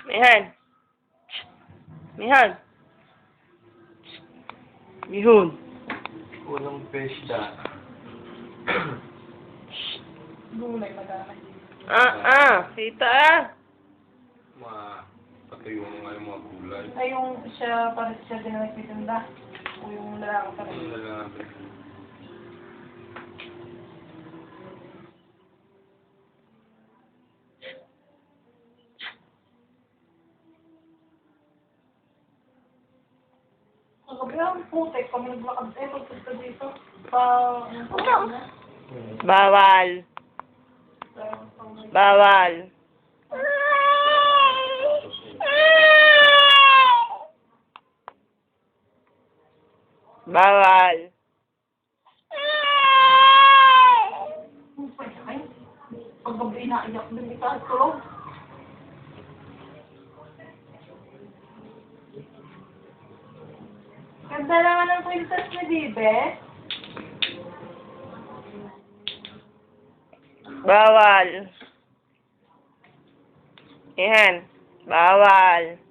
Mihan. Mihan. Mihun. Unang pesta. Gulay madami. Kita Patuyo mo nga yung mga gulay. Ay, yung siya, parang siya din ang nagtitinda. O yung lalaki pa rin. Ano na lang. Kagabi ang putek, kami naglakad. Pagpunta dito. Bawal. Bawal. Bawal. Paggabi naiyak din ikaw tulog. Ganda naman ang princess ni Bibe. Bawal. Yan. Bawal.